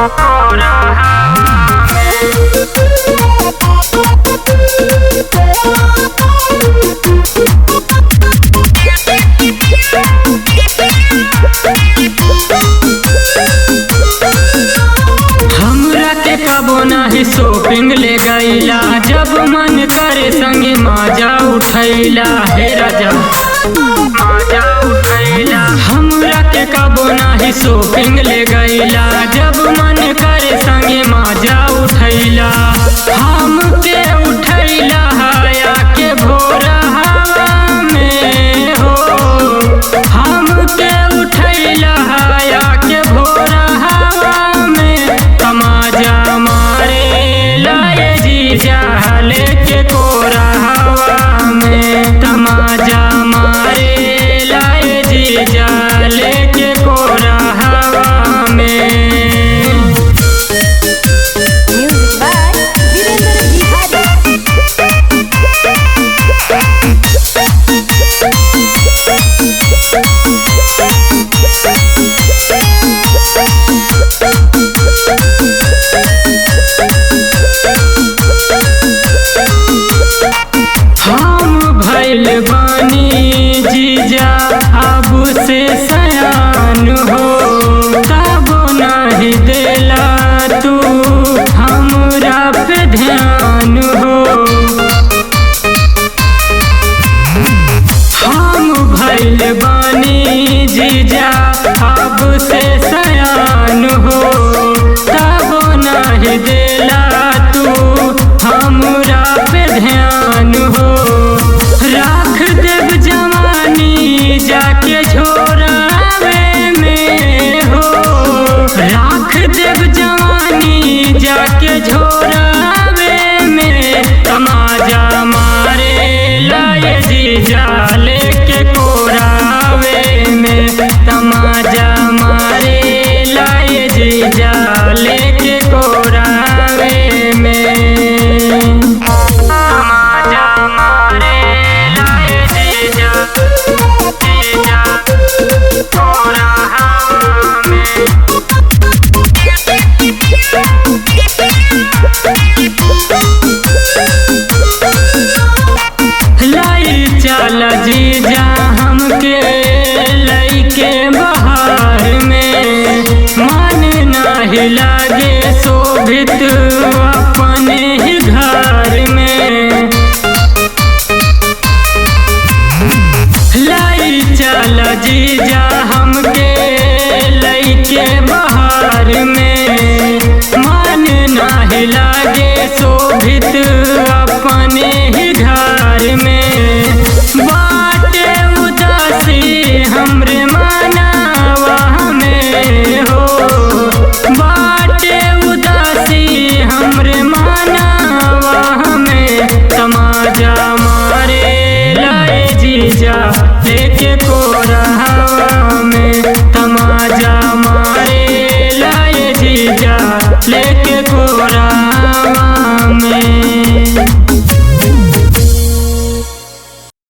हमरा के कबो नाही शॉपिंग ले गईला, जब मन करे संगे मजा उठैला। हे राजा मजा उठैला। हमरा के कबो नाही शॉपिंग ले गईला, जब मन करे संगे मजा उठैला। हमके उठैला हया के भोरा हवा में हो, हमके उठैला हया के भोरा हवा में। तमाजा मारे लाए जीजा लेके कोरा हवा में, तमाजा मारे लाए जीजा लेके कोरा हवा में। Music by Virendra Bihari. हम भइल बानी जीजा अब से सयान हो, तब नहीं देला तू हमरा पे ध्यान हो। हम भइल बानी जीजा अब से सयान हो, तब नहीं देला तू हमरा पे ध्यान हो। राख देव जवानी जाके झोरावे में हो, राख देव जवानी जाके झोरावे में। तमाजा मारे लाए जीजा लेके कोरावे में, तमाजा मारे लाए जीजा लेके कोरावे में। तमाजा मारे लाए जीजा जीजा कोरा हवा में। लाई चल जीजा हमके लइके बहार में, मन नाही लागे शोभित अपने ही घर में। लाई चल जीजा हमके लइके बहार में, मन नाही लागे शोभित अपने ही घर में। बाटे उदासी हमरे मानवा में हो, बाटे उदासी हमरे मानवा में। तमाजा मारे लाए जीजा लेके को